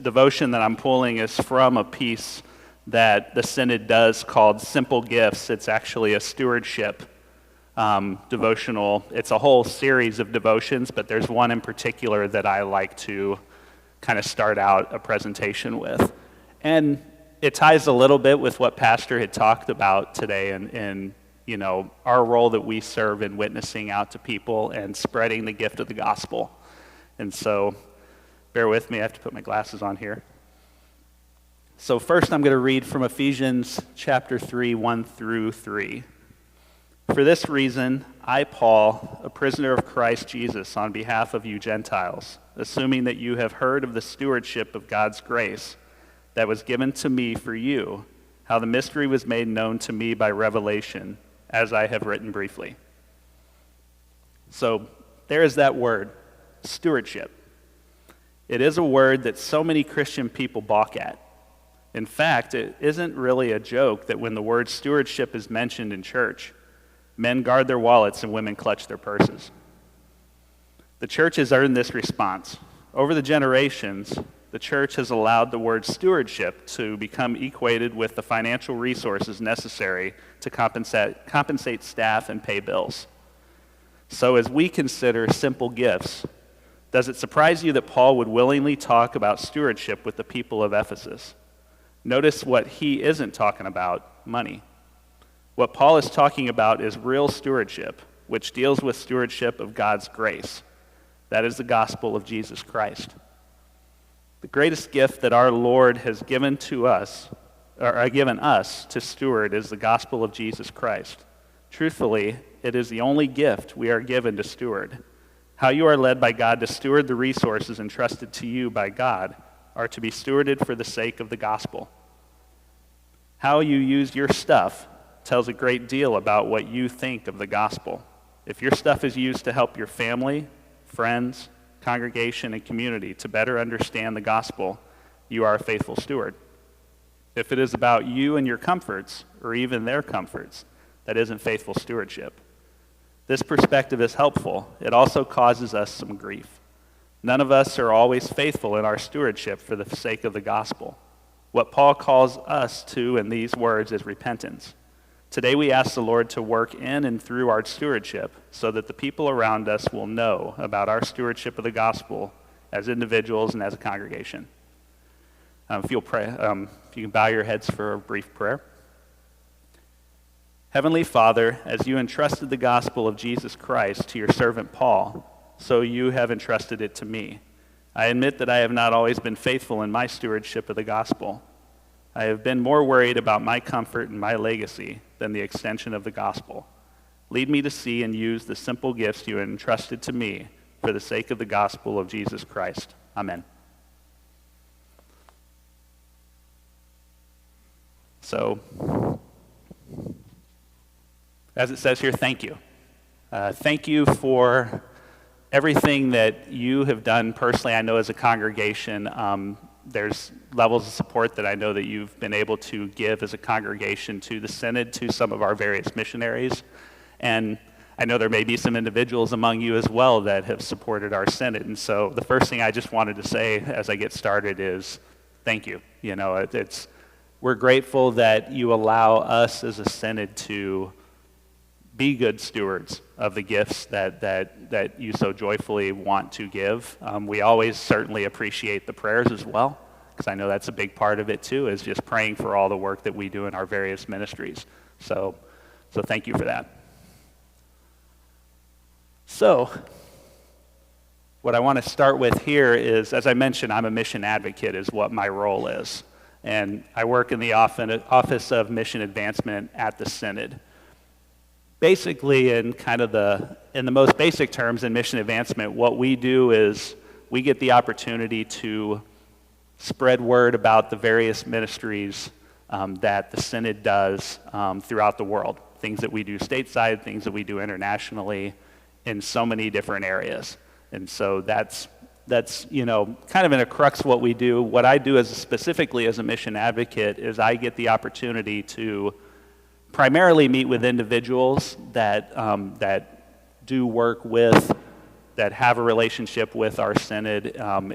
devotion that I'm pulling is from a piece that the Synod does called Simple Gifts. It's actually a stewardship devotional. It's a whole series of devotions, but there's one in particular that I like to kind of start out a presentation with. And it ties a little bit with what Pastor had talked about today and you know, our role that we serve in witnessing out to people and spreading the gift of the gospel. And so, bear with me, I have to put my glasses on here. So first I'm going to read from Ephesians chapter 3, 1 through 3. For this reason, I, Paul, a prisoner of Christ Jesus, on behalf of you Gentiles, assuming that you have heard of the stewardship of God's grace that was given to me for you, how the mystery was made known to me by revelation, as I have written briefly. So there is that word, stewardship. It is a word that so many Christian people balk at. In fact, it isn't really a joke that when the word stewardship is mentioned in church, men guard their wallets and women clutch their purses. The church has earned this response. Over the generations, the church has allowed the word stewardship to become equated with the financial resources necessary to compensate staff and pay bills. So as we consider simple gifts, does it surprise you that Paul would willingly talk about stewardship with the people of Ephesus? Notice what he isn't talking about, money. What Paul is talking about is real stewardship, which deals with stewardship of God's grace. That is the gospel of Jesus Christ. The greatest gift that our Lord has given us to steward is the gospel of Jesus Christ. Truthfully, it is the only gift we are given to steward. How you are led by God to steward the resources entrusted to you by God are to be stewarded for the sake of the gospel. How you use your stuff tells a great deal about what you think of the gospel. If your stuff is used to help your family, friends, congregation, and community to better understand the gospel, you are a faithful steward. If it is about you and your comforts, or even their comforts, that isn't faithful stewardship. This perspective is helpful. It also causes us some grief. None of us are always faithful in our stewardship for the sake of the gospel. What Paul calls us to in these words is repentance. Today we ask the Lord to work in and through our stewardship so that the people around us will know about our stewardship of the gospel as individuals and as a congregation. If you can bow your heads for a brief prayer. Heavenly Father, as you entrusted the gospel of Jesus Christ to your servant Paul, so you have entrusted it to me. I admit that I have not always been faithful in my stewardship of the gospel. I have been more worried about my comfort and my legacy than the extension of the gospel. Lead me to see and use the simple gifts you have entrusted to me for the sake of the gospel of Jesus Christ. Amen. So, as it says here, thank you. Thank you for everything that you have done personally. I know as a congregation, there's levels of support that I know that you've been able to give as a congregation to the Synod, to some of our various missionaries. And I know there may be some individuals among you as well that have supported our Synod. And so the first thing I just wanted to say as I get started is thank you. You know, we're grateful that you allow us as a Synod to be good stewards of the gifts that you so joyfully want to give. We always certainly appreciate the prayers as well, because I know that's a big part of it too, is just praying for all the work that we do in our various ministries. So thank you for that. So, what I want to start with here is, as I mentioned, I'm a mission advocate is what my role is. And I work in the Office of Mission Advancement at the Synod. Basically, in the most basic terms in mission advancement, what we do is we get the opportunity to spread word about the various ministries that the Synod does throughout the world. Things that we do stateside, things that we do internationally in so many different areas. And so that's kind of in a crux what we do. What I do specifically as a mission advocate is I get the opportunity to primarily meet with individuals that do work with that have a relationship with our synod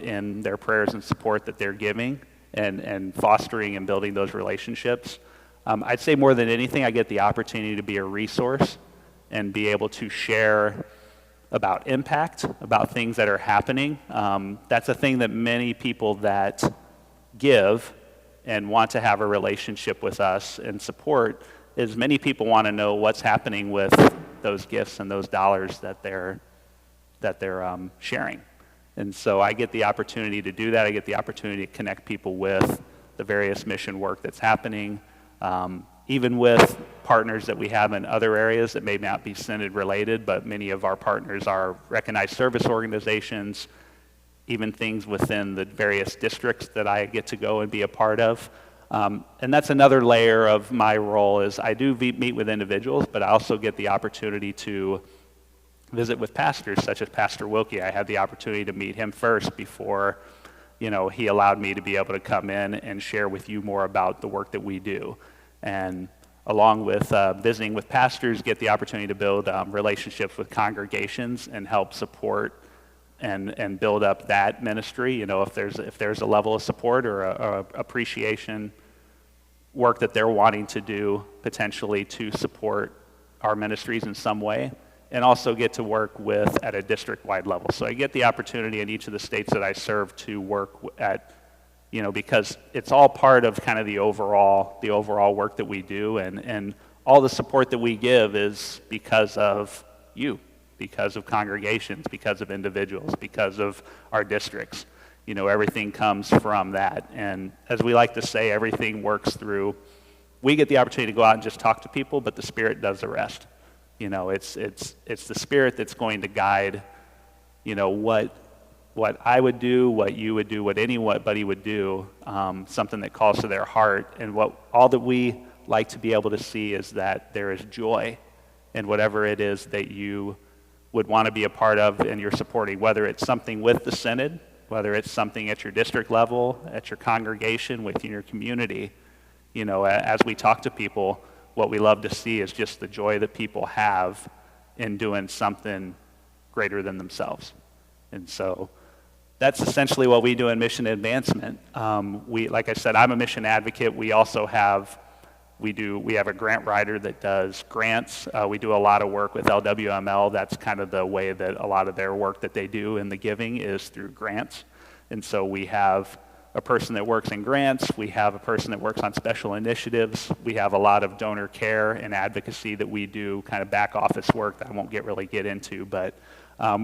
in their prayers and support that they're giving and fostering and building those relationships. I'd say more than anything, I get the opportunity to be a resource and be able to share about impact, about things that are happening. That's a thing that many people that give and want to have a relationship with us and support is many people want to know what's happening with those gifts and those dollars that they're sharing. And so I get the opportunity to do that. I get the opportunity to connect people with the various mission work that's happening, even with partners that we have in other areas that may not be synod related, but many of our partners are recognized service organizations, even things within the various districts that I get to go and be a part of. And that's another layer of my role is I do meet with individuals, but I also get the opportunity to visit with pastors such as Pastor Wilkie. I had the opportunity to meet him first before, he allowed me to be able to come in and share with you more about the work that we do. And along with visiting with pastors, get the opportunity to build relationships with congregations and help support and build up that ministry. If there's a level of support or a appreciation work that they're wanting to do potentially to support our ministries in some way, and also get to work with at a district-wide level. So I get the opportunity in each of the states that I serve to work at, because it's all part of kind of the overall work that we do, and all the support that we give is because of you, because of congregations, because of individuals, because of our districts. Everything comes from that. And as we like to say, everything works through, we get the opportunity to go out and just talk to people, but the Spirit does the rest. It's the Spirit that's going to guide, what I would do, what you would do, what anybody would do, something that calls to their heart. And all that we like to be able to see is that there is joy in whatever it is that you would want to be a part of and you're supporting, whether it's something with the synod, whether it's something at your district level, at your congregation, within your community. As we talk to people, what we love to see is just the joy that people have in doing something greater than themselves. And so that's essentially what we do in mission advancement. Like I said, I'm a mission advocate. We also have a grant writer that does grants. We do a lot of work with LWML. That's kind of the way that a lot of their work that they do in the giving is through grants. And so we have a person that works in grants. We have a person that works on special initiatives. We have a lot of donor care and advocacy that we do, kind of back office work that I won't really get into, but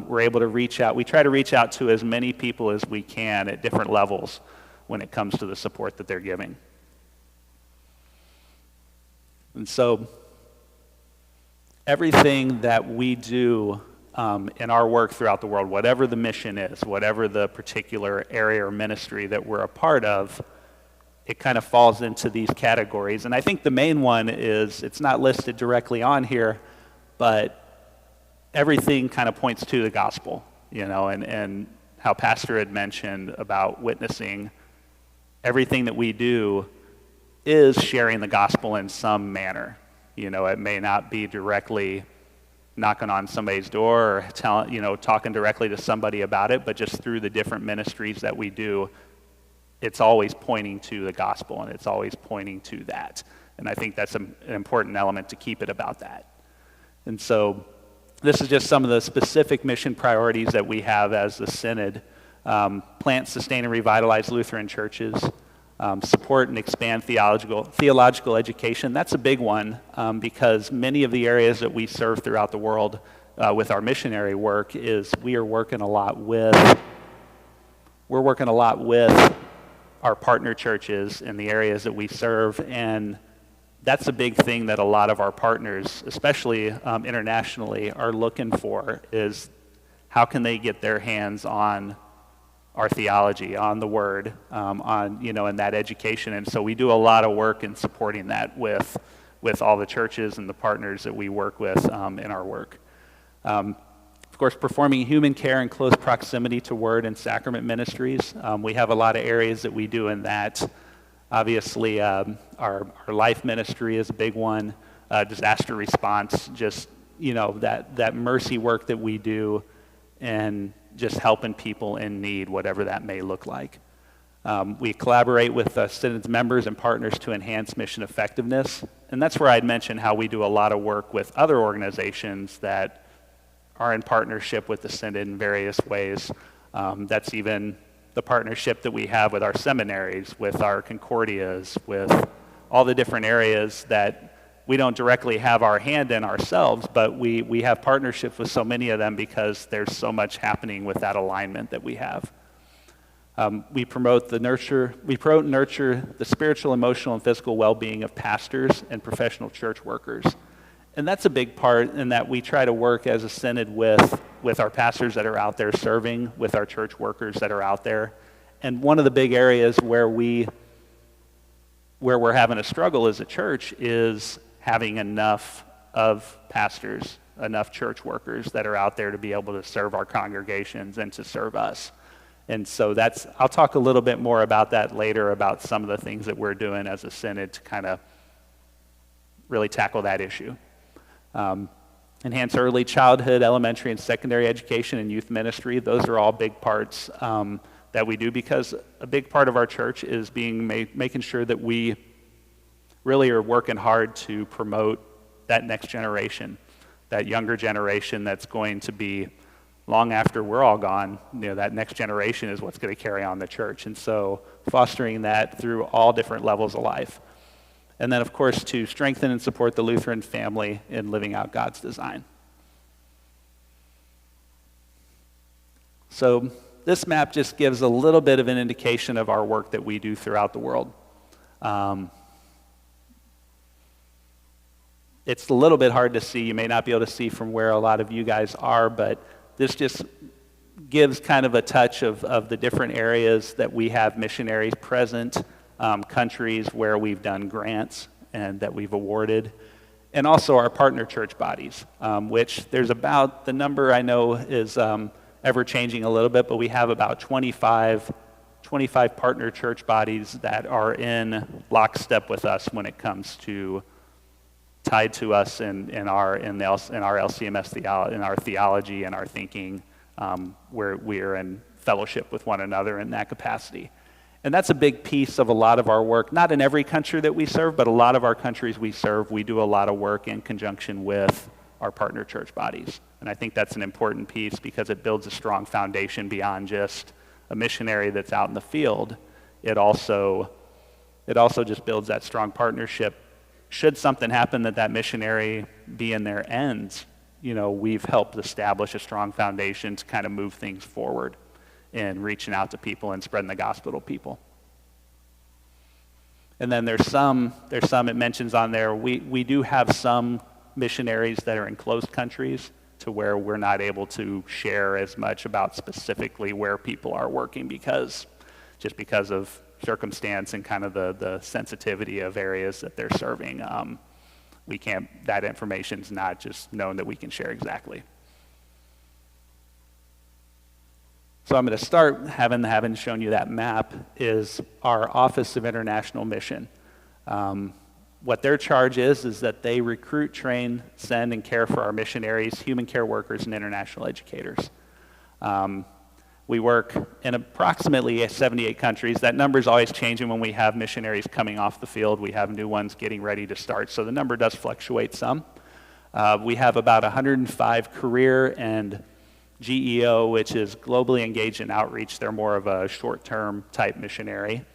we're able to reach out. We try to reach out to as many people as we can at different levels when it comes to the support that they're giving. And so everything that we do in our work throughout the world, whatever the mission is, whatever the particular area or ministry that we're a part of, it kind of falls into these categories. And I think the main one is, it's not listed directly on here, but everything kind of points to the gospel, and how Pastor had mentioned about witnessing. Everything that we do is sharing the gospel in some manner. It may not be directly knocking on somebody's door or talking directly to somebody about it, but just through the different ministries that we do, it's always pointing to the gospel, and it's always pointing to that. And I think that's an important element to keep it about that. And so this is just some of the specific mission priorities that we have as the Synod. Plant, sustain, and revitalize Lutheran churches. Support and expand theological education. That's a big one because many of the areas that we serve throughout the world with our missionary work is we're working a lot with our partner churches in the areas that we serve, and that's a big thing that a lot of our partners, especially internationally, are looking for, is how can they get their hands on our theology, on the Word, in that education. And so we do a lot of work in supporting that with all the churches and the partners that we work with in our work. Of course, performing human care in close proximity to Word and sacrament ministries. We have a lot of areas that we do in that. Obviously, our life ministry is a big one. Disaster response, just, that mercy work that we do and just helping people in need, whatever that may look like. We collaborate with Synod's members and partners to enhance mission effectiveness. And that's where I'd mention how we do a lot of work with other organizations that are in partnership with the Synod in various ways. That's even the partnership that we have with our seminaries, with our Concordias, with all the different areas that we don't directly have our hand in ourselves, but we have partnerships with so many of them because there's so much happening with that alignment that we have. We promote and nurture the spiritual, emotional, and physical well-being of pastors and professional church workers. And that's a big part in that we try to work as a Synod with our pastors that are out there serving, with our church workers that are out there. And one of the big areas where we're having a struggle as a church is having enough of pastors, enough church workers that are out there to be able to serve our congregations and to serve us. And so I'll talk a little bit more about that later, about some of the things that we're doing as a Synod to kind of really tackle that issue. Enhance early childhood, elementary and secondary education, and youth ministry. Those are all big parts that we do, because a big part of our church is making sure that we really are working hard to promote that next generation, that younger generation that's going to be, long after we're all gone, that next generation is what's going to carry on the church. And so fostering that through all different levels of life. And then, of course, to strengthen and support the Lutheran family in living out God's design. So this map just gives a little bit of an indication of our work that we do throughout the world. It's a little bit hard to see. You may not be able to see from where a lot of you guys are, but this just gives kind of a touch of the different areas that we have missionaries present, countries where we've done grants and that we've awarded, and also our partner church bodies, which there's about, the number I know is ever changing a little bit, but we have about 25 partner church bodies that are in lockstep with us when it comes to tied to us in our LCMS theology, in our theology and our thinking, where we are in fellowship with one another in that capacity. And that's a big piece of a lot of our work. Not in every country that we serve, but a lot of our countries we serve, we do a lot of work in conjunction with our partner church bodies. And I think that's an important piece because it builds a strong foundation beyond just a missionary that's out in the field. It also just builds that strong partnership. Should something happen that missionary be in their ends, we've helped establish a strong foundation to kind of move things forward in reaching out to people and spreading the gospel to people. And then there's some it mentions on there, we do have some missionaries that are in closed countries to where we're not able to share as much about specifically where people are working because of circumstance and kind of the sensitivity of areas that they're serving. That information's not just known that we can share exactly. So I'm going to start, having shown you that map, is our Office of International Mission. What their charge is that they recruit, train, send, and care for our missionaries, human care workers, and international educators. We work in approximately 78 countries. That number is always changing when we have missionaries coming off the field. We have new ones getting ready to start, so the number does fluctuate some. We have about 105 career and GEO, which is globally engaged in outreach. They're more of a short-term type missionary,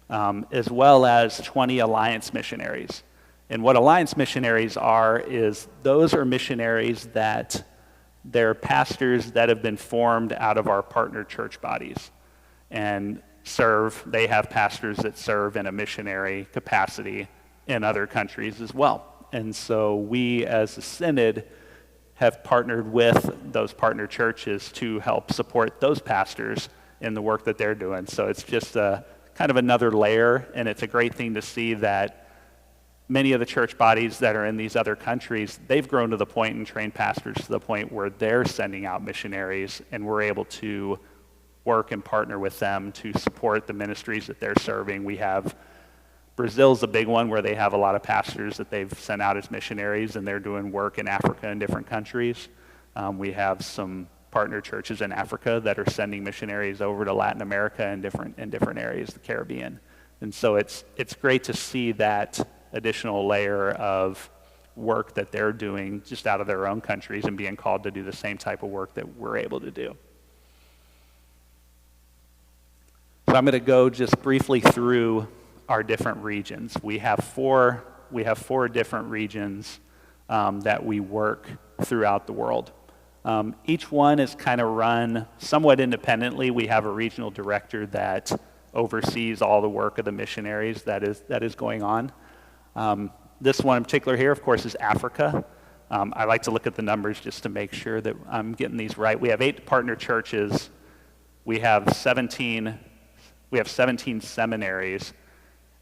as well as 20 alliance missionaries. And what alliance missionaries are is those are missionaries that they're pastors that have been formed out of our partner church bodies and serve. They have pastors that serve in a missionary capacity in other countries as well. And so we as a Synod have partnered with those partner churches to help support those pastors in the work that they're doing. So it's just a kind of another layer, and it's a great thing to see that many of the church bodies that are in these other countries, they've grown to the point and trained pastors to the point where they're sending out missionaries, and we're able to work and partner with them to support the ministries that they're serving. We have Brazil's a big one where they have a lot of pastors that they've sent out as missionaries, and they're doing work in Africa and different countries. We have some partner churches in Africa that are sending missionaries over to Latin America and different areas, the Caribbean. And so it's great to see that additional layer of work that they're doing just out of their own countries and being called to do the same type of work that we're able to do. So I'm going to go just briefly through our different regions. We have four different regions that we work throughout the world. Each one is kind of run somewhat independently. We have a regional director that oversees all the work of the missionaries that is going on. This one in particular here, of course, is Africa. I like to look at the numbers just to make sure that I'm getting these right. We have 8 partner churches. We have 17 seminaries,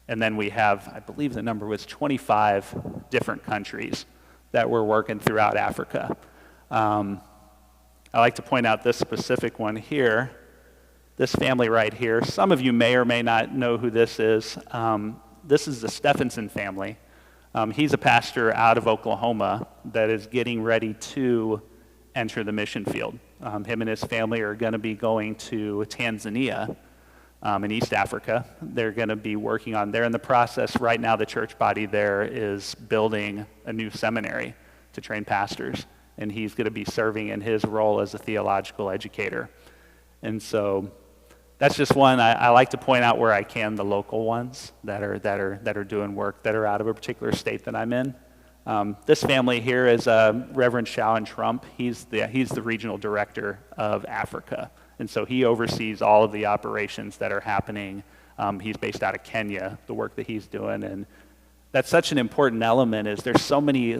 and then we have, I believe the number was 25 different countries that we're working throughout Africa. I like to point out this specific one here, this family right here. Some of you may or may not know who this is. This is the Stephenson family. He's a pastor out of Oklahoma that is getting ready to enter the mission field. Him and his family are going to be going to Tanzania in East Africa. They're going to be working on, they're in the process right now, the church body there is building a new seminary to train pastors, and he's going to be serving in his role as a theological educator. And so that's just one. I like to point out where I can the local ones that are doing work that are out of a particular state that I'm in. This family here is Reverend Shawan Trump. He's the regional director of Africa, and so he oversees all of the operations that are happening. He's based out of Kenya, the work that he's doing, and that's such an important element. Is there's so many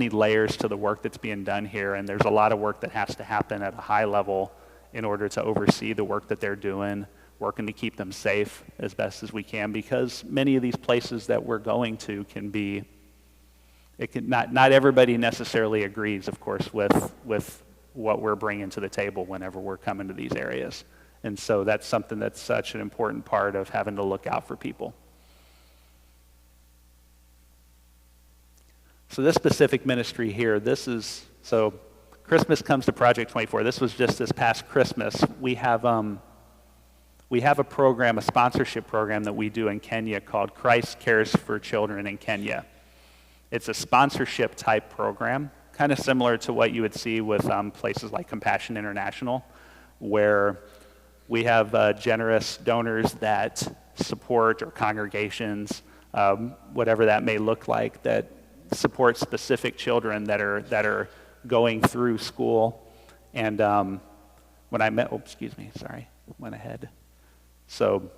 layers to the work that's being done here, and there's a lot of work that has to happen at a high level in order to oversee the work that they're doing, working to keep them safe as best as we can, because many of these places that we're going to can be, not everybody necessarily agrees, of course, with what we're bringing to the table whenever we're coming to these areas. And so that's something that's such an important part of having to look out for people. So this specific ministry here, so Christmas comes to Project 24. This was just this past Christmas. We have a program, a sponsorship program that we do in Kenya called Christ Cares for Children in Kenya. It's a sponsorship type program, kind of similar to what you would see with places like Compassion International, where we have generous donors that support, or congregations, whatever that may look like, that support specific children that are going through school. And when I met, went ahead. So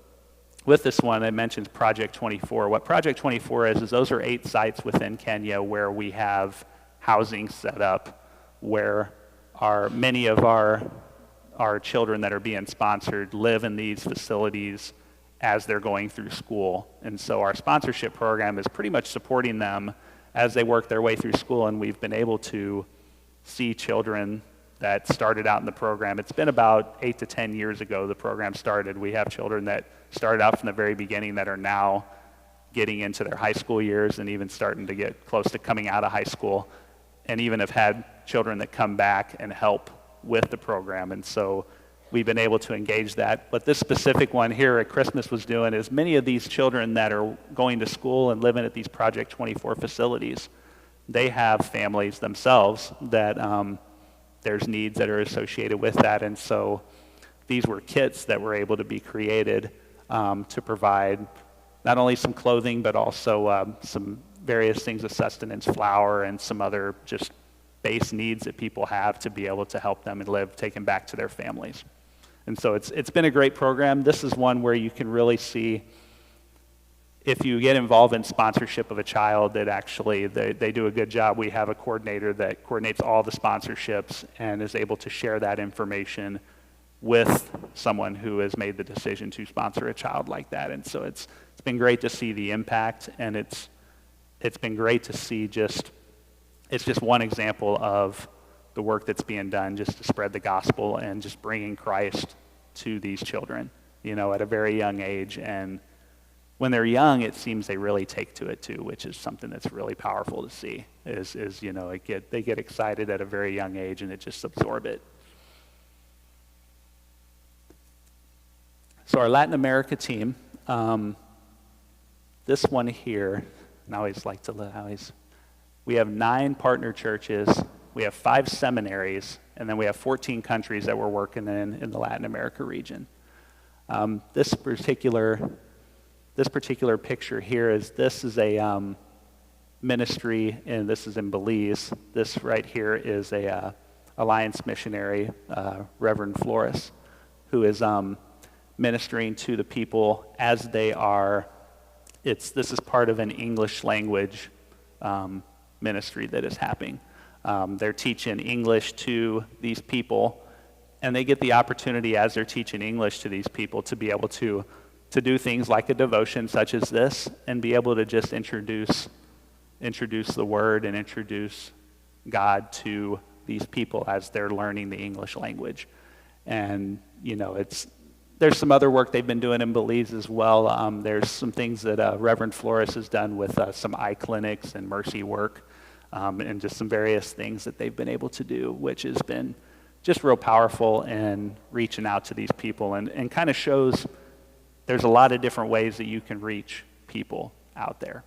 with this one, I mentioned Project 24. What Project 24 is those are 8 sites within Kenya where we have housing set up, where many of our children that are being sponsored live in these facilities as they're going through school. And so our sponsorship program is pretty much supporting them as they work their way through school, and we've been able to see children that started out in the program. It's been about 8 to 10 years ago the program started. We have children that started out from the very beginning that are now getting into their high school years and even starting to get close to coming out of high school, and even have had children that come back and help with the program. And so we've been able to engage that. What this specific one here at Christmas was doing is many of these children that are going to school and living at these Project 24 facilities, they have families themselves that there's needs that are associated with that. And so these were kits that were able to be created to provide not only some clothing, but also some various things of sustenance, flour, and some other just base needs that people have to be able to help them and live, take them back to their families. And so it's been a great program. This is one where you can really see, if you get involved in sponsorship of a child, that actually they do a good job. We have a coordinator that coordinates all the sponsorships and is able to share that information with someone who has made the decision to sponsor a child like that. And so it's been great to see the impact, and it's been great to see it's just one example of the work that's being done just to spread the gospel and just bringing Christ to these children, at a very young age. And when they're young, it seems they really take to it too, which is something that's really powerful to see, they get excited at a very young age and it just absorb it. So our Latin America team, this one here, and I always like to, we have 9 partner churches, we have 5 seminaries, and then we have 14 countries that we're working in the Latin America region. This particular picture here this is a ministry, and this is in Belize. This right here is a Alliance missionary, Reverend Flores, who is ministering to the people as they are. This is part of an English language ministry that is happening. They're teaching English to these people, and they get the opportunity as they're teaching English to these people to be able to do things like a devotion such as this, and be able to just introduce the word and introduce God to these people as they're learning the English language. And there's some other work they've been doing in Belize as well. There's some things that Reverend Flores has done with some eye clinics and mercy work, and just some various things that they've been able to do, which has been just real powerful in reaching out to these people, and kind of shows there's a lot of different ways that you can reach people out there.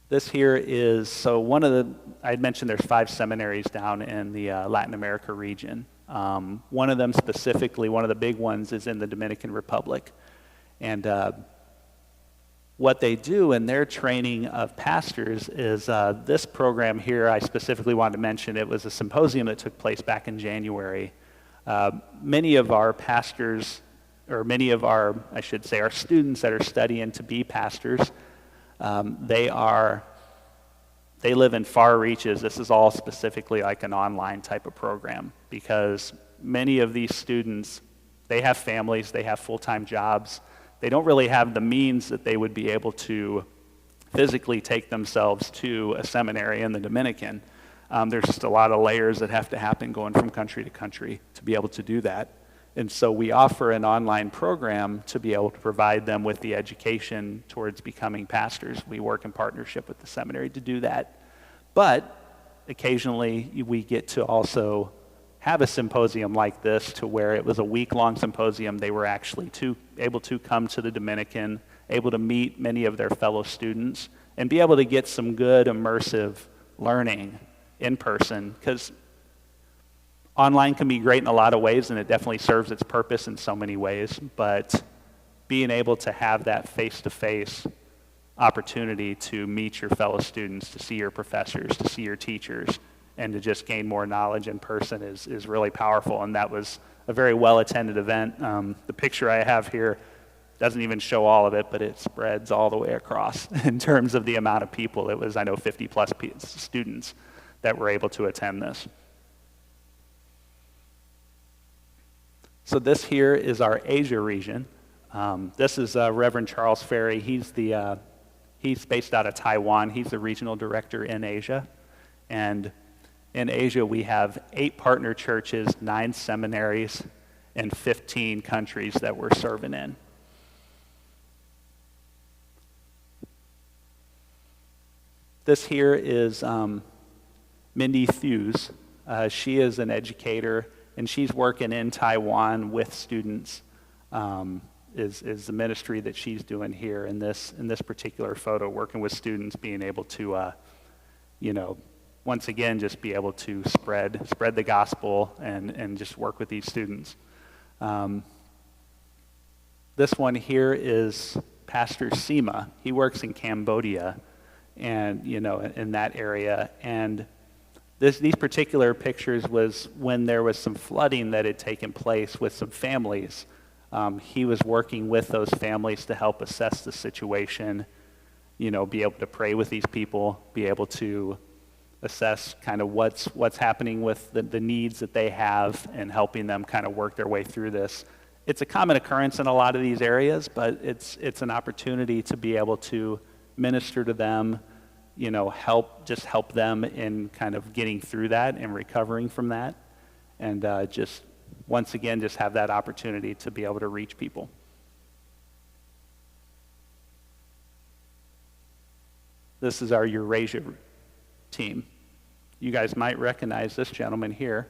This here is, I had mentioned there's 5 seminaries down in the Latin America region. One of them specifically, one of the big ones, is in the Dominican Republic. And what they do in their training of pastors is this program here, I specifically wanted to mention, it was a symposium that took place back in January. Many of our pastors, or many of our students that are studying to be pastors, they live in far reaches. This is all specifically like an online type of program, because many of these students, they have families, they have full-time jobs. They don't really have the means that they would be able to physically take themselves to a seminary in the Dominican. There's just a lot of layers that have to happen going from country to country to be able to do that. And so we offer an online program to be able to provide them with the education towards becoming pastors. We work in partnership with the seminary to do that. But occasionally we get to also have a symposium like this, to where it was a week-long symposium. They were actually able to come to the Dominican, able to meet many of their fellow students, and be able to get some good immersive learning in person, because online can be great in a lot of ways, and it definitely serves its purpose in so many ways, but being able to have that face-to-face opportunity to meet your fellow students, to see your professors, to see your teachers, and to just gain more knowledge in person is really powerful. And that was a very well-attended event. The picture I have here doesn't even show all of it, but it spreads all the way across in terms of the amount of people. It was, 50-plus students that were able to attend this. So this here is our Asia region. This is Reverend Charles Ferry. He's based out of Taiwan. He's the regional director in Asia. And in Asia, we have 8 partner churches, 9 seminaries, and 15 countries that we're serving in. This here is Mindy Thews. She is an educator, and she's working in Taiwan with students, is the ministry that she's doing here in this particular photo, working with students, being able to, once again, just be able to spread the gospel and just work with these students. This one here is Pastor Sima. He works in Cambodia, and in that area. And these particular pictures was when there was some flooding that had taken place with some families. He was working with those families to help assess the situation, be able to pray with these people, be able to assess kind of what's happening with the needs that they have, and helping them kind of work their way through this. It's a common occurrence in a lot of these areas, but it's an opportunity to be able to minister to them, help them in kind of getting through that and recovering from that, and just once again just have that opportunity to be able to reach people. This is our Eurasia team. You guys might recognize this gentleman here.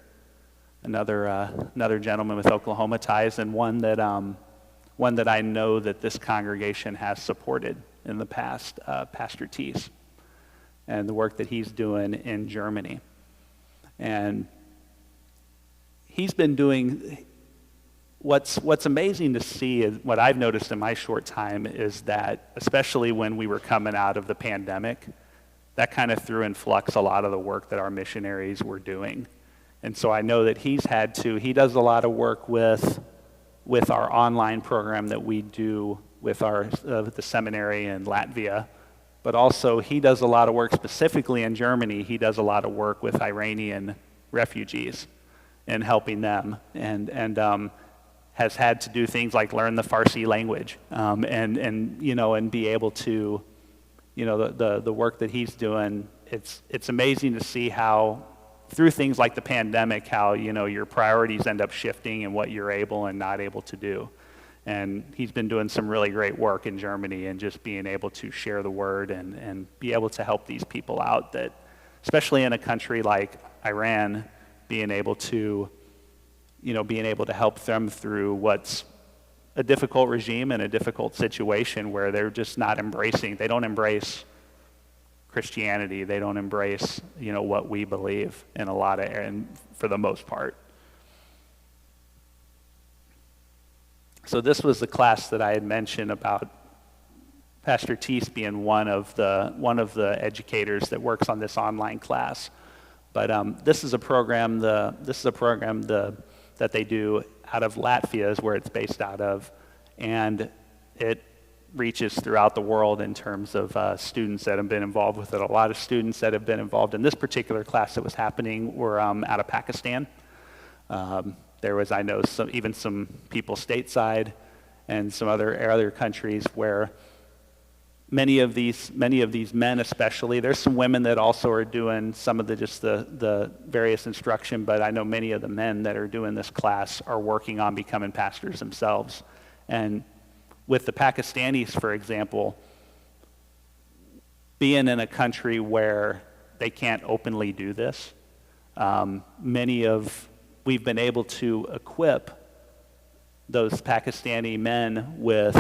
another gentleman with Oklahoma ties, and one that I know that this congregation has supported in the past, Pastor Teese, and the work that he's doing in Germany. And he's been doing, what's amazing to see is, what I've noticed in my short time is that, especially when we were coming out of the pandemic, that kind of threw in flux a lot of the work that our missionaries were doing. And so I know that he does a lot of work with our online program that we do with the seminary in Latvia, but also he does a lot of work specifically in Germany. He does a lot of work with Iranian refugees and helping them, and has had to do things like learn the Farsi language, and be able to, the work that he's doing. It's amazing to see how, through things like the pandemic, how your priorities end up shifting and what you're able and not able to do. And he's been doing some really great work in Germany, and just being able to share the word and be able to help these people out, that especially in a country like Iran, being able to help them through what's a difficult regime and a difficult situation where they're just not they don't embrace Christianity, they don't embrace, what we believe in and for the most part. So this was the class that I had mentioned about Pastor Teese being one of the educators that works on this online class. But this is a program that they do out of Latvia, is where it's based out of, and it reaches throughout the world in terms of students that have been involved with it. A lot of students that have been involved in this particular class that was happening were out of Pakistan. There was, I know, some people stateside, and some other countries where many of these men, especially, there's some women that also are doing some of the various instruction, but I know many of the men that are doing this class are working on becoming pastors themselves. And with the Pakistanis, for example, being in a country where they can't openly do this, we've been able to equip those Pakistani men with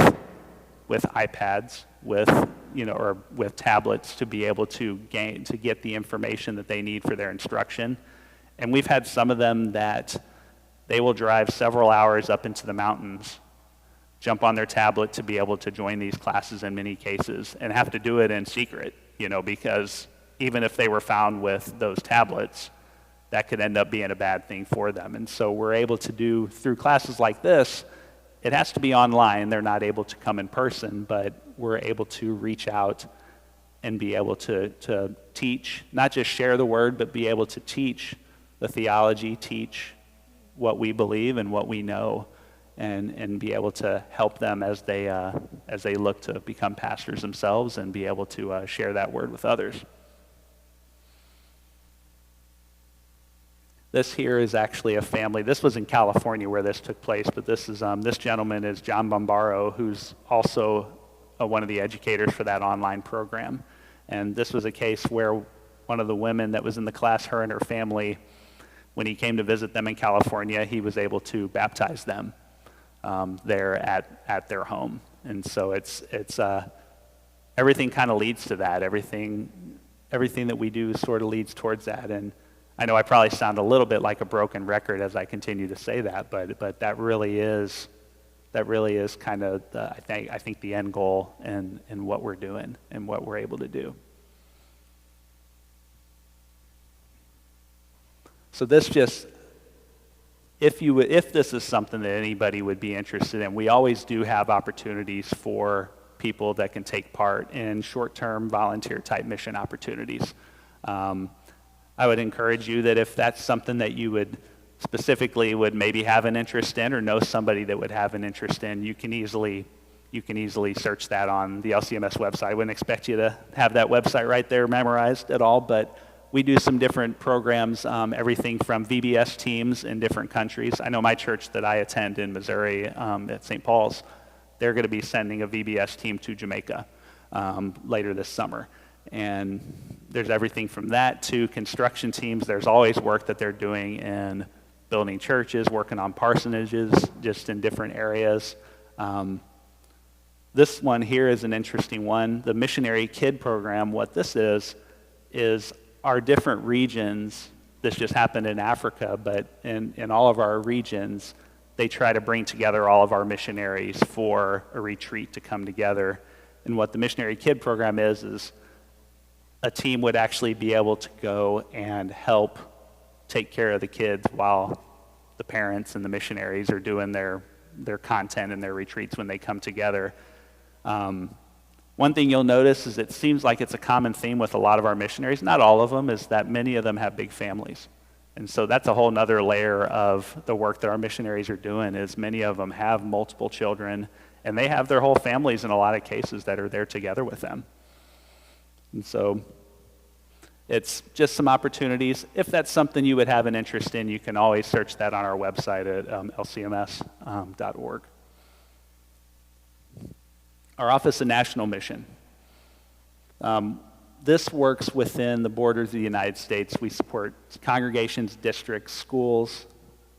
iPads, or with tablets, to be able to get the information that they need for their instruction. And we've had some of them that they will drive several hours up into the mountains, jump on their tablet to be able to join these classes in many cases, and have to do it in secret, because even if they were found with those tablets, that could end up being a bad thing for them. And so we're able to do, through classes like this, it has to be online. They're not able to come in person, but we're able to reach out and be able to teach, not just share the word, but be able to teach the theology, teach what we believe and what we know, and be able to help them as they look to become pastors themselves and be able to share that word with others. This here is actually a family. This was in California where this took place, but this gentleman is John Bombaro, who's also one of the educators for that online program. And this was a case where one of the women that was in the class, her and her family, when he came to visit them in California, he was able to baptize them there at their home. And so it's everything kind of leads to that. Everything that we do sort of leads towards that. And I know I probably sound a little bit like a broken record as I continue to say that, but that really is kind of I think the end goal and what we're doing and what we're able to do. So this just, if this is something that anybody would be interested in, we always do have opportunities for people that can take part in short-term volunteer type mission opportunities. I would encourage you that if that's something that you would maybe have an interest in, or know somebody that would have an interest in, you can easily search that on the LCMS website. I wouldn't expect you to have that website right there memorized at all, but we do some different programs, everything from VBS teams in different countries. I know my church that I attend in Missouri at St. Paul's, they're going to be sending a VBS team to Jamaica later this summer. And there's everything from that to construction teams. There's always work that they're doing in building churches, working on parsonages, just in different areas. This one here is an interesting one. The Missionary Kid Program, what this is our different regions. This just happened in Africa, but in all of our regions, they try to bring together all of our missionaries for a retreat to come together. And what the Missionary Kid Program is a team would actually be able to go and help take care of the kids while the parents and the missionaries are doing their content and their retreats when they come together. One thing you'll notice is it seems like it's a common theme with a lot of our missionaries, not all of them, is that many of them have big families. And so that's a whole nother layer of the work that our missionaries are doing, is many of them have multiple children, and they have their whole families in a lot of cases that are there together with them. And so it's just some opportunities. If that's something you would have an interest in, you can always search that on our website at lcms.org. Our Office of National Mission. This works within the borders of the United States. We support congregations, districts, schools,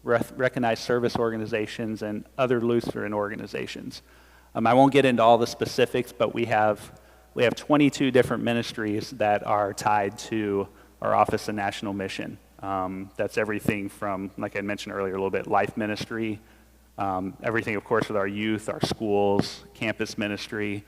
recognized service organizations, and other Lutheran organizations. I won't get into all the specifics, but we have 22 different ministries that are tied to our Office of National Mission. That's everything from, like I mentioned earlier a little bit, life ministry, everything, of course, with our youth, our schools, campus ministry,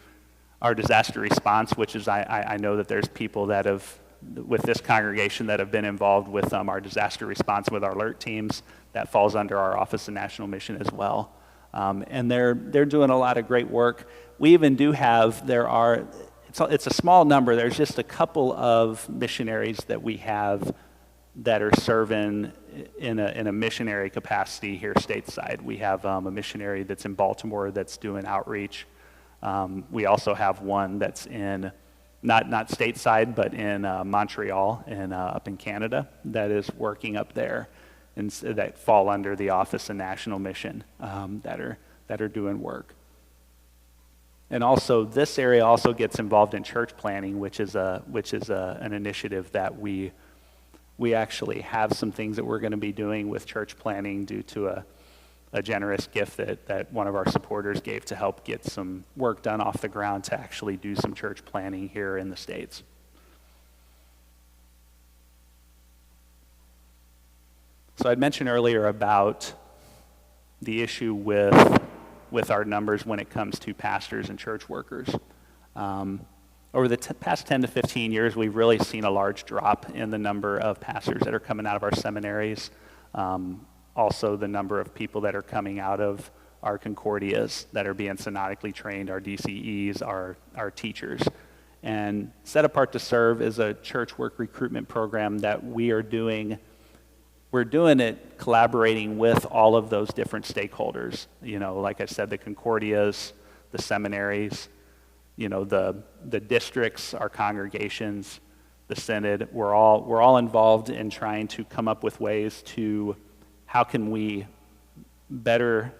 our disaster response, which is, I know that there's people that have, with this congregation, that have been involved with our disaster response with our alert teams. That falls under our Office of National Mission as well. And they're doing a lot of great work. We even do have, it's a small number, there's just a couple of missionaries that we have that are serving in a missionary capacity here stateside. We have a missionary that's in Baltimore that's doing outreach. We also have one that's in, not stateside, but in Montreal and up in Canada that is working up there, and so that fall under the Office of National Mission that are doing work. And also, this area also gets involved in church planning, which is an initiative that we actually have some things that we're going to be doing with church planning due to a generous gift that one of our supporters gave to help get some work done off the ground to actually do some church planning here in the States. So I'd mentioned earlier about the issue with our numbers when it comes to pastors and church workers. Over the past 10 to 15 years, we've really seen a large drop in the number of pastors that are coming out of our seminaries. Also, the number of people that are coming out of our Concordias that are being synodically trained, our DCEs, our teachers. And Set Apart to Serve is a church work recruitment program that we are doing. We're doing it collaborating with all of those different stakeholders. You know, like I said, the Concordias, the seminaries, you know, the districts, our congregations, the synod. We're all involved in trying to come up with ways to how can we better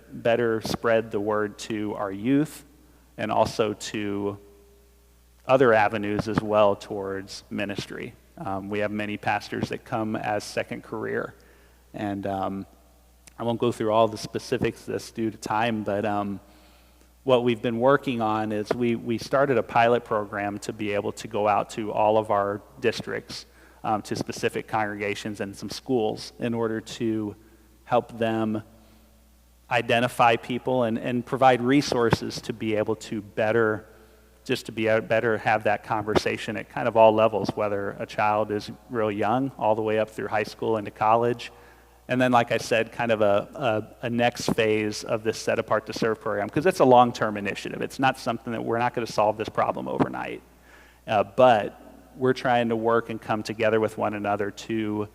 spread the word to our youth and also to other avenues as well towards ministry. We have many pastors that come as second career. And I won't go through all the specifics of this due to time, but what we've been working on is we started a pilot program to be able to go out to all of our districts, to specific congregations and some schools in order to help them identify people and provide resources to be able to better have that conversation at kind of all levels, whether a child is real young all the way up through high school into college. And then, like I said, kind of a next phase of this Set Apart to Serve program, because it's a long-term initiative. It's not something that we're not going to solve this problem overnight. But we're trying to work and come together with one another to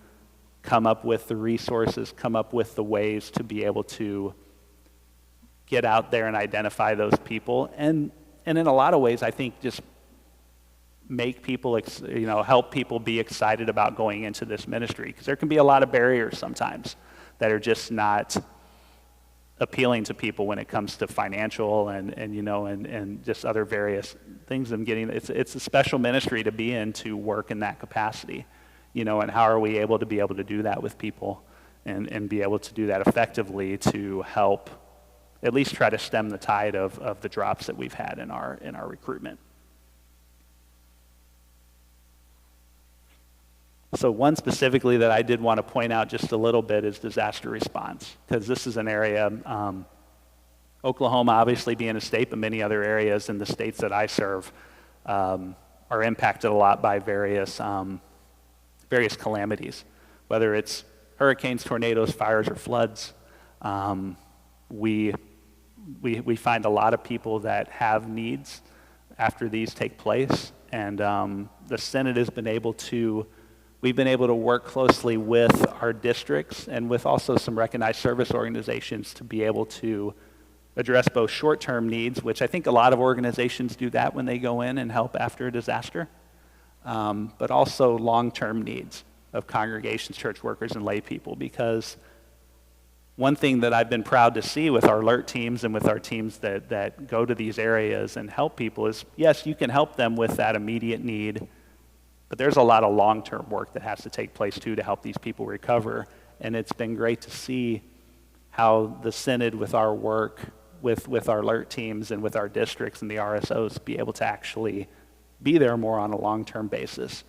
come up with the resources, come up with the ways to be able to get out there and identify those people. And in a lot of ways, I think just make people, help people be excited about going into this ministry, because there can be a lot of barriers sometimes that are just not appealing to people when it comes to financial and just other various things. It's a special ministry to be in, to work in that capacity, and how are we able to do that with people and be able to do that effectively to help at least try to stem the tide of the drops that we've had in our recruitment. So one specifically that I did want to point out just a little bit is disaster response, because this is an area, Oklahoma obviously being a state, but many other areas in the states that I serve are impacted a lot by various calamities, whether it's hurricanes, tornadoes, fires, or floods. We find a lot of people that have needs after these take place, and the Synod has been able to, we've been able to work closely with our districts and with also some recognized service organizations to be able to address both short-term needs, which I think a lot of organizations do that when they go in and help after a disaster, but also long-term needs of congregations, church workers, and lay people. Because one thing that I've been proud to see with our alert teams and with our teams that go to these areas and help people is, yes, you can help them with that immediate need, but there's a lot of long-term work that has to take place too to help these people recover. And it's been great to see how the Synod, with our work, with our alert teams and with our districts and the RSOs, be able to actually be there more on a long-term basis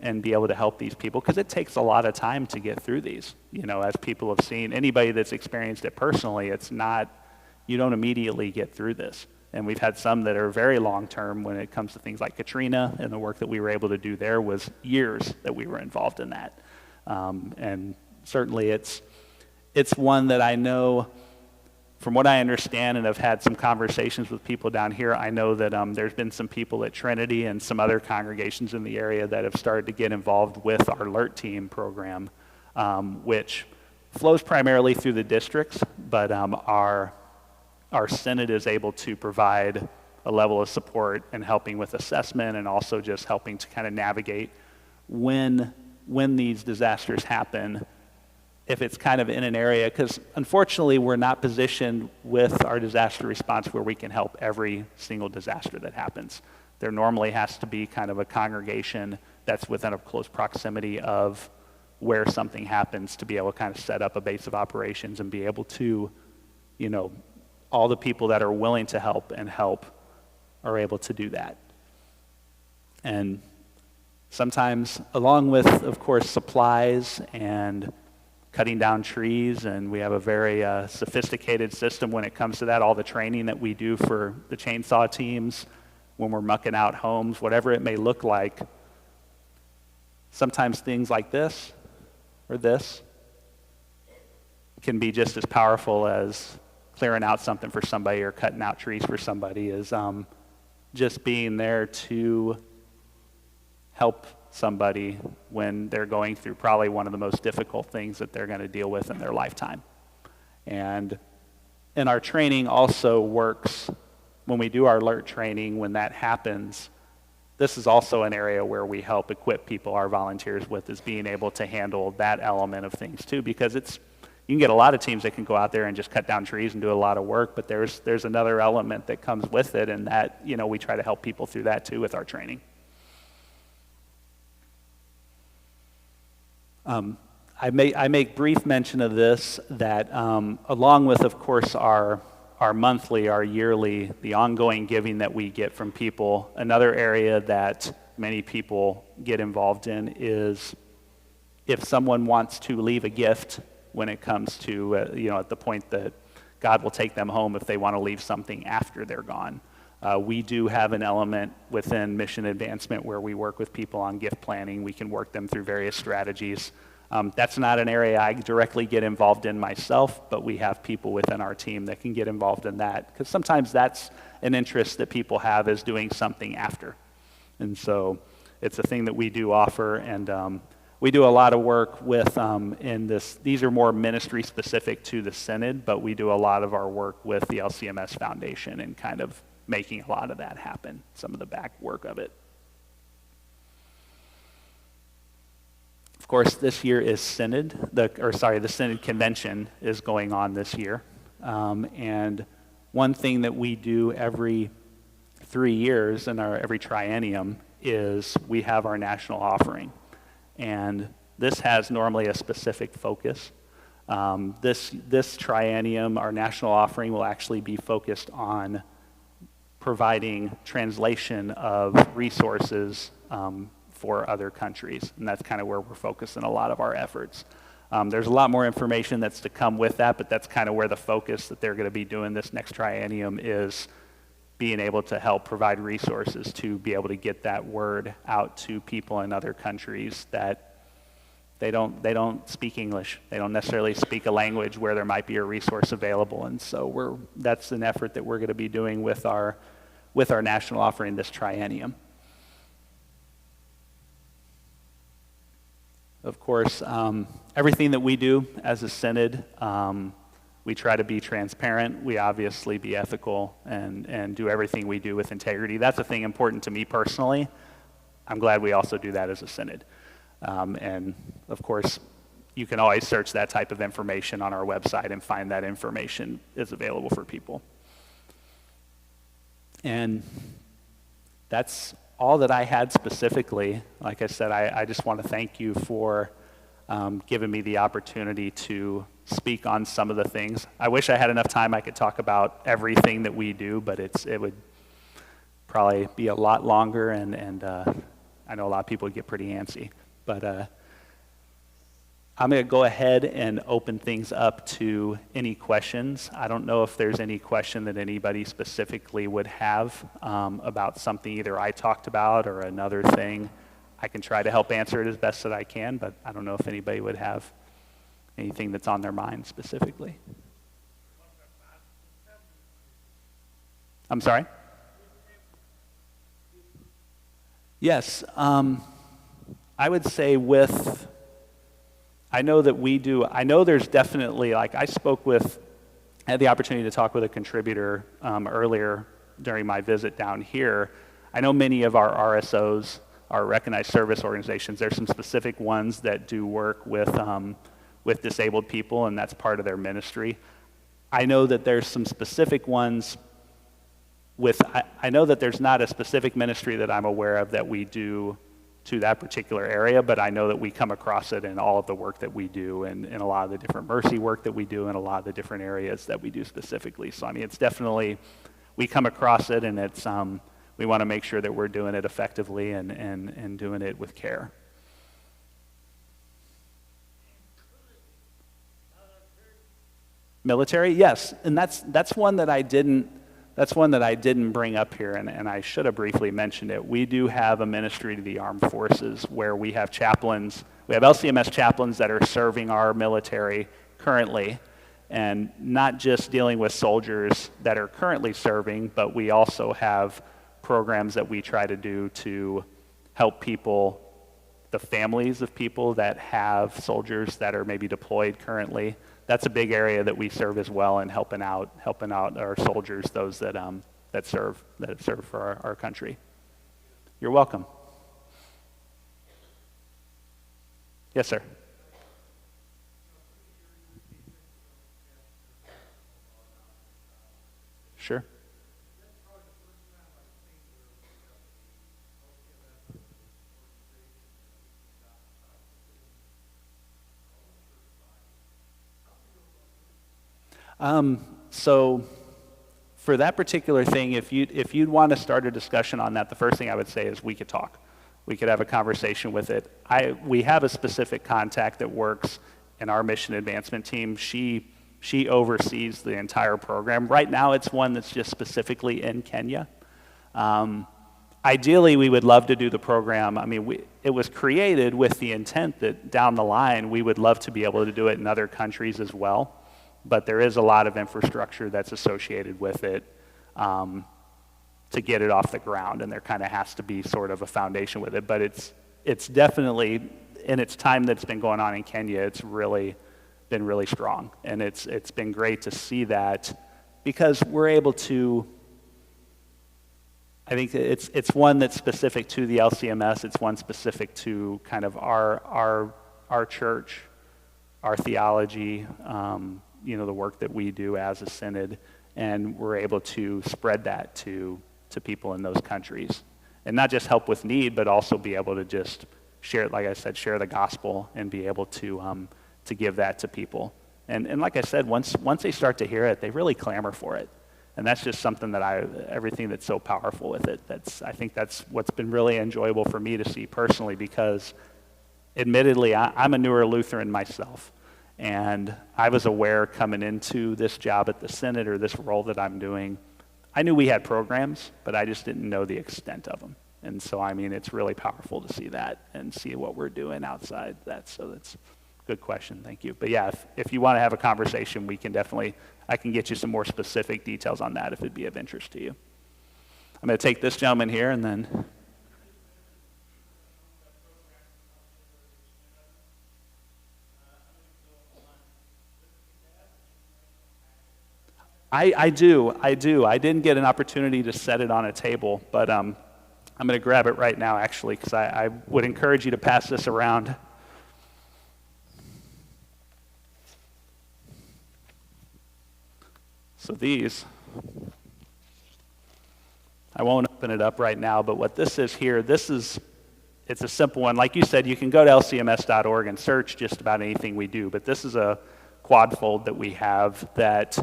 and be able to help these people, because it takes a lot of time to get through these. You know, as people have seen, anybody that's experienced it personally, it's not, you don't immediately get through this. And we've had some that are very long-term when it comes to things like Katrina, and the work that we were able to do there was years that we were involved in that. And certainly it's one that I know, from what I understand, and I've had some conversations with people down here, I know that there's been some people at Trinity and some other congregations in the area that have started to get involved with our alert team program, which flows primarily through the districts, but our Synod is able to provide a level of support and helping with assessment, and also just helping to kind of navigate when these disasters happen, if it's kind of in an area, because unfortunately we're not positioned with our disaster response where we can help every single disaster that happens. There normally has to be kind of a congregation that's within a close proximity of where something happens to be able to kind of set up a base of operations and be able to, you know, all the people that are willing to help and help are able to do that. And sometimes, along with, of course, supplies and cutting down trees, and we have a very sophisticated system when it comes to that, all the training that we do for the chainsaw teams, when we're mucking out homes, whatever it may look like, sometimes things like this or this can be just as powerful as clearing out something for somebody or cutting out trees for somebody, is just being there to help somebody when they're going through probably one of the most difficult things that they're going to deal with in their lifetime. And our training also works when we do our alert training. When that happens, this is also an area where we help equip people, our volunteers, with, is being able to handle that element of things too, because you can get a lot of teams that can go out there and just cut down trees and do a lot of work, but there's another element that comes with it, and that, you know, we try to help people through that too with our training. I make brief mention of this, that along with, of course, our monthly, our yearly, the ongoing giving that we get from people, another area that many people get involved in is if someone wants to leave a gift when it comes to, you know, at the point that God will take them home, if they want to leave something after they're gone. We do have an element within mission advancement where we work with people on gift planning. We can work them through various strategies. That's not an area I directly get involved in myself, but we have people within our team that can get involved in that, because sometimes that's an interest that people have, is doing something after. And so it's a thing that we do offer, and we do a lot of work with, these are more ministry specific to the Synod, but we do a lot of our work with the LCMS Foundation and kind of making a lot of that happen, some of the back work of it. Of course, this year is Synod, the Synod Convention is going on this year. And one thing that we do every 3 years in every triennium is we have our national offering. And this has normally a specific focus. This triennium, our national offering, will actually be focused on providing translation of resources for other countries, and that's kind of where we're focusing a lot of our efforts. There's a lot more information that's to come with that, but that's kind of where the focus that they're going to be doing this next triennium is being able to help provide resources to be able to get that word out to people in other countries that they don't speak English. They don't necessarily speak a language where there might be a resource available, and so that's an effort that we're going to be doing with our national offering this triennium. Of course, everything that we do as a synod, we try to be transparent. We obviously be ethical and do everything we do with integrity. That's a thing important to me personally. I'm glad we also do that as a synod. And of course, you can always search that type of information on our website and find that information is available for people. And that's all that I had specifically. Like I said, I just want to thank you for giving me the opportunity to speak on some of the things. I wish I had enough time I could talk about everything that we do, but it would probably be a lot longer, and I know a lot of people would get pretty antsy. But I'm going to go ahead and open things up to any questions. I don't know if there's any question that anybody specifically would have about something either I talked about or another thing. I can try to help answer it as best that I can, but I don't know if anybody would have anything that's on their mind specifically. I'm sorry? Yes. I would say I know there's definitely, like I had the opportunity to talk with a contributor earlier during my visit down here. I know many of our RSOs are recognized service organizations. There's some specific ones that do work with disabled people, and that's part of their ministry. I know that there's some specific ones I know that there's not a specific ministry that I'm aware of that we do to that particular area, but I know that we come across it in all of the work that we do and in a lot of the different mercy work that we do and a lot of the different areas that we do specifically. So I mean, it's definitely, we come across it, and it's we want to make sure that we're doing it effectively and doing it with care. Military, yes, and that's one that I didn't bring up here, and I should have briefly mentioned it. We do have a ministry to the armed forces where we have chaplains. We have LCMS chaplains that are serving our military currently, and not just dealing with soldiers that are currently serving, but we also have programs that we try to do to help people, the families of people that have soldiers that are maybe deployed currently. That's a big area that we serve as well, and helping out our soldiers, those that serve for our country. You're welcome. Yes, sir. Sure. So for that particular thing, if you'd want to start a discussion on that, the first thing I would say is we could talk. We could have a conversation with it. We have a specific contact that works in our mission advancement team. She oversees the entire program. Right now, it's one that's just specifically in Kenya. Ideally, we would love to do the program. I mean, it was created with the intent that down the line, we would love to be able to do it in other countries as well. But there is a lot of infrastructure that's associated with it to get it off the ground, and there kind of has to be sort of a foundation with it. But it's definitely, in its time that's been going on in Kenya, it's really been really strong, and it's been great to see that, because we're able to. I think it's one that's specific to the LCMS. It's one specific to kind of our church, our theology. The work that we do as a synod, and we're able to spread that to people in those countries, and not just help with need, but also be able to just share, like I said, share the gospel and be able to give that to people. And like I said, once they start to hear it, they really clamor for it. And that's just something that everything that's so powerful with it, I think that's what's been really enjoyable for me to see personally, because admittedly, I'm a newer Lutheran myself. And I was aware coming into this job at the Synod, or this role that I'm doing, I knew we had programs, but I just didn't know the extent of them. And so, I mean, it's really powerful to see that and see what we're doing outside that. So that's a good question. Thank you. But yeah, if you want to have a conversation, I can get you some more specific details on that if it'd be of interest to you. I'm going to take this gentleman here and then. I do. I didn't get an opportunity to set it on a table, but I'm going to grab it right now, actually, because I would encourage you to pass this around. So these, I won't open it up right now, but what this is here, it's a simple one. Like you said, you can go to lcms.org and search just about anything we do, but this is a quadfold that we have that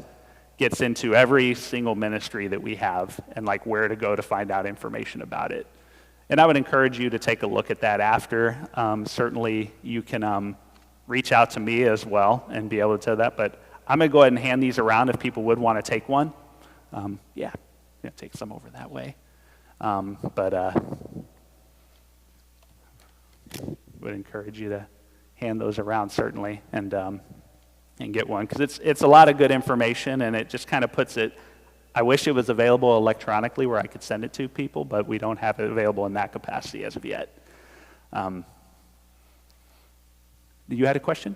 gets into every single ministry that we have and like where to go to find out information about it. And I would encourage you to take a look at that after. Certainly you can reach out to me as well and be able to tell that, but I'm going to go ahead and hand these around if people would want to take one. Yeah, take some over that way. Would encourage you to hand those around, certainly, and get one, because it's a lot of good information, and it just kind of puts it. I wish it was available electronically where I could send it to people, but we don't have it available in that capacity as of yet. You had a question?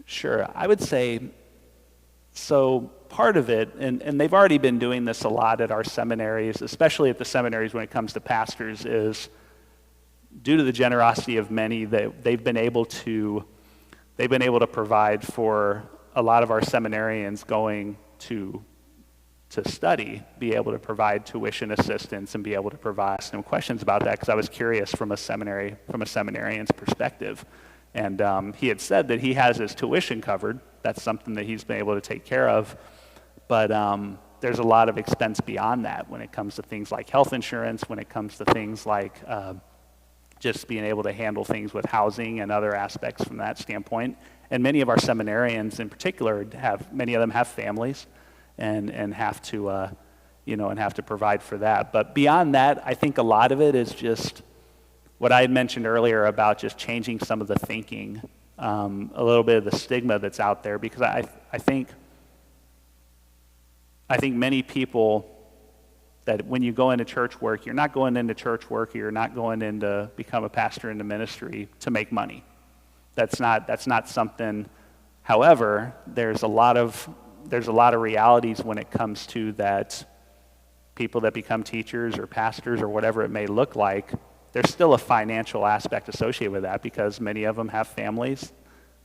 Sure. I would say, so part of it, and they've already been doing this a lot at our seminaries, especially at the seminaries when it comes to pastors, is due to the generosity of many, they've been able to provide for a lot of our seminarians going to study, be able to provide tuition assistance and be able to provide some questions about that, because I was curious from a seminarian's perspective. And he had said that he has his tuition covered. That's something that he's been able to take care of. But there's a lot of expense beyond that when it comes to things like health insurance, when it comes to things like just being able to handle things with housing and other aspects from that standpoint. And many of our seminarians in particular many of them have families and have to provide for that. But beyond that, I think a lot of it is just what I had mentioned earlier about just changing some of the thinking, a little bit of the stigma that's out there, because I think many people that when you go into church work, you're not going into church work, or you're not going in to become a pastor into ministry to make money. That's not something. However, there's a lot of realities when it comes to that. People that become teachers or pastors or whatever it may look like, there's still a financial aspect associated with that, because many of them have families.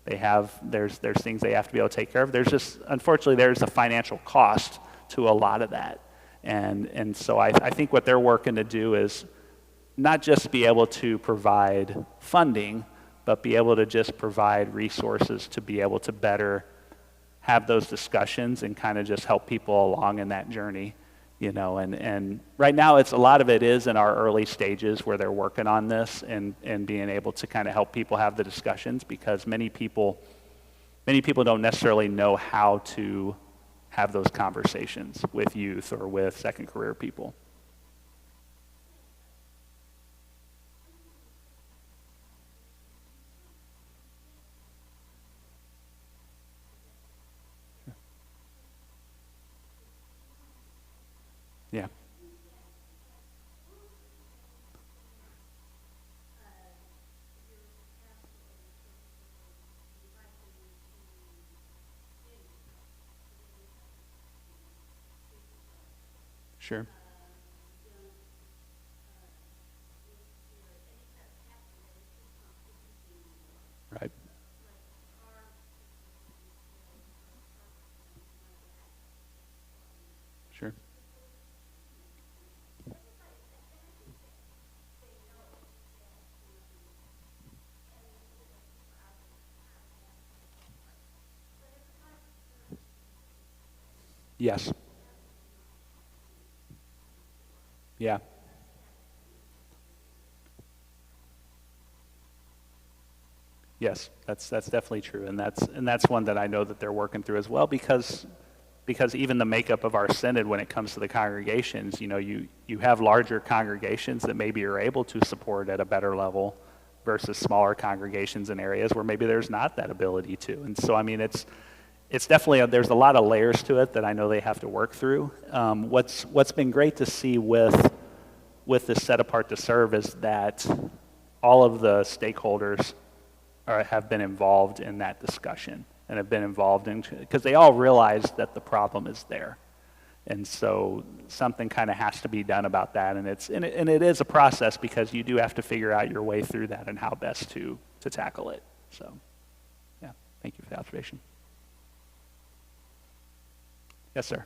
There's things they have to be able to take care of. Unfortunately, there's a financial cost to a lot of that. And so I think what they're working to do is not just be able to provide funding, but be able to just provide resources to be able to better have those discussions and kind of just help people along in that journey. And right now a lot of it is in our early stages where they're working on this and being able to kind of help people have the discussions, because many people don't necessarily know how to have those conversations with youth or with second career people. Yeah. Sure. Sure. Yes. Yeah. Yes, that's definitely true, and that's one that I know that they're working through as well, because even the makeup of our synod when it comes to the congregations, you have larger congregations that maybe are able to support at a better level versus smaller congregations in areas where maybe there's not that ability to. And so I mean it's definitely there's a lot of layers to it that I know they have to work through. What's been great to see with this Set Apart to Serve is that all of the stakeholders have been involved in that discussion and have been involved in, because they all realize that the problem is there. And so something kind of has to be done about that. And it is a process, because you do have to figure out your way through that and how best to tackle it. So, yeah, thank you for the observation. Yes, sir.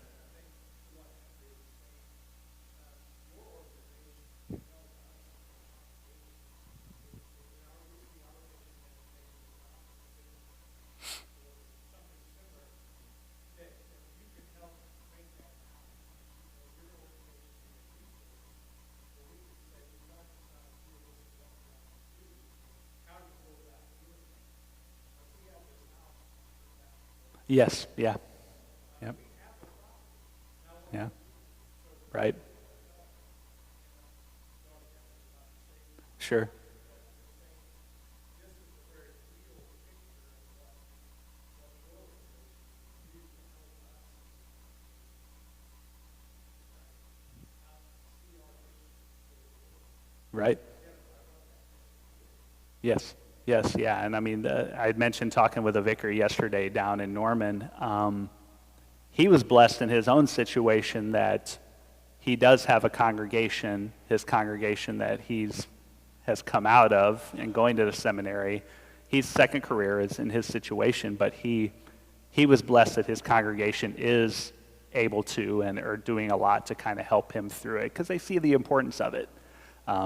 Yes, yeah. Yep. Yeah. Right. Sure. Right. Yes. Yes, yeah. And I mean, I had mentioned talking with a vicar yesterday down in Norman. He was blessed in his own situation that he does have a congregation, his congregation that has come out of and going to the seminary. His second career is in his situation, but he was blessed that his congregation is able to and are doing a lot to kind of help him through it, because they see the importance of it.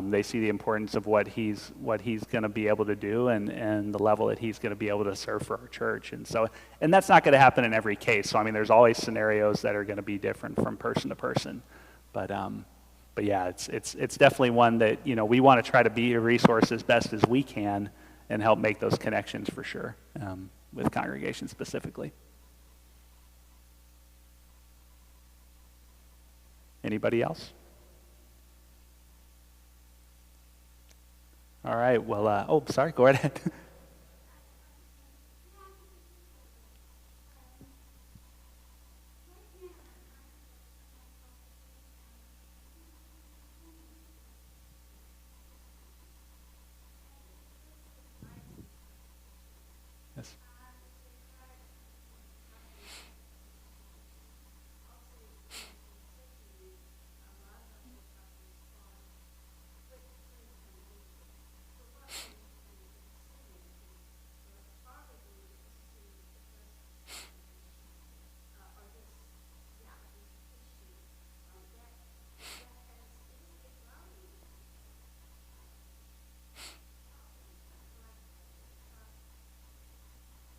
They see the importance of what he's going to be able to do, and the level that he's going to be able to serve for our church. And that's not going to happen in every case. So I mean, there's always scenarios that are going to be different from person to person. But yeah, it's definitely one that we want to try to be a resource as best as we can and help make those connections for sure, with congregations specifically. Anybody else? All right, well, sorry, go right ahead. Yes.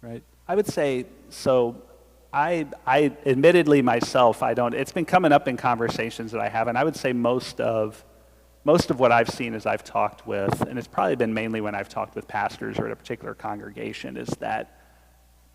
Right. I would say, so I admittedly myself, I don't, it's been coming up in conversations that I have, and I would say most of what I've seen as I've talked with, and it's probably been mainly when I've talked with pastors or at a particular congregation, is that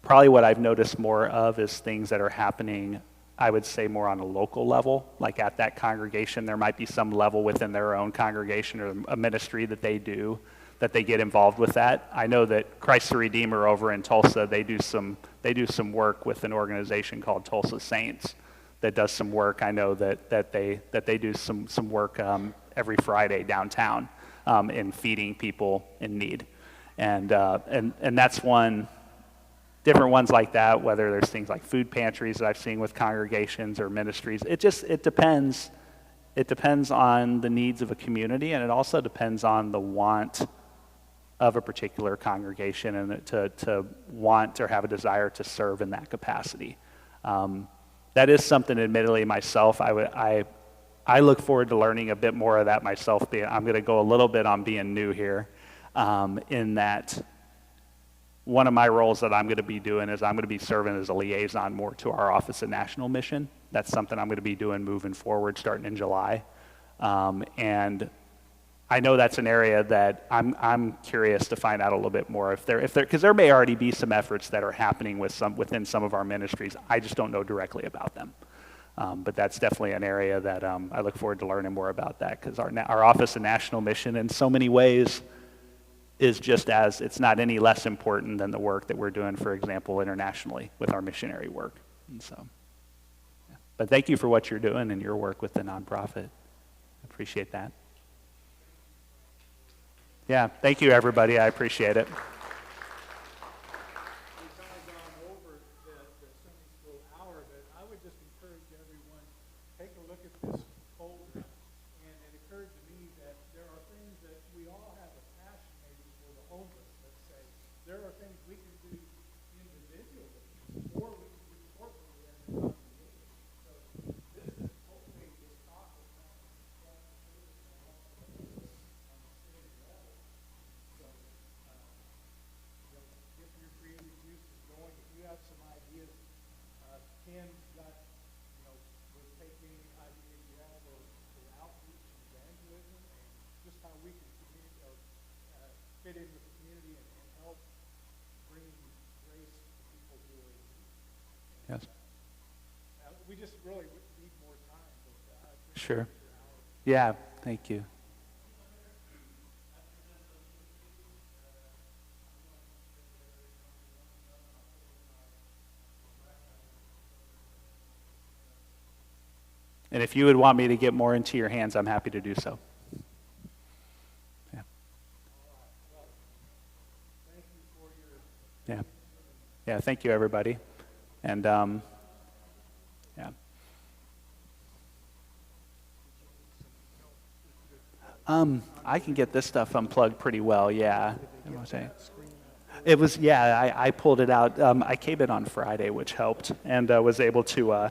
probably what I've noticed more of is things that are happening, I would say, more on a local level. Like at that congregation, there might be some level within their own congregation or a ministry that they do, that they get involved with that. I know that Christ the Redeemer over in Tulsa, they do some work with an organization called Tulsa Saints that does some work. I know that they do some work every Friday downtown in feeding people in need, and that's one. Different ones like that, whether there's things like food pantries that I've seen with congregations or ministries. It depends. It depends on the needs of a community, and it also depends on the want of a particular congregation and to want or have a desire to serve in that capacity. That is something, admittedly, myself, I look forward to learning a bit more of that myself. I'm going to go a little bit on being new here, in that one of my roles that I'm going to be doing is I'm going to be serving as a liaison more to our Office of National Mission. That's something I'm going to be doing moving forward starting in July. And I know that's an area that I'm curious to find out a little bit more because there may already be some efforts that are happening within some of our ministries. I just don't know directly about them. But that's definitely an area that I look forward to learning more about that, because our Office of National Mission in so many ways is it's not any less important than the work that we're doing, for example, internationally with our missionary work. And so, yeah. But thank you for what you're doing and your work with the nonprofit. I appreciate that. Yeah, thank you, everybody. I appreciate it. Fit in with the community and help bring grace to people who are in need. Yes. We just really need more time. But, sure. Yeah, thank you. And if you would want me to get more into your hands, I'm happy to do so. Yeah, thank you, everybody. And, yeah. I can get this stuff unplugged pretty well, yeah. It was, yeah, I pulled it out. I came in on Friday, which helped, and was able to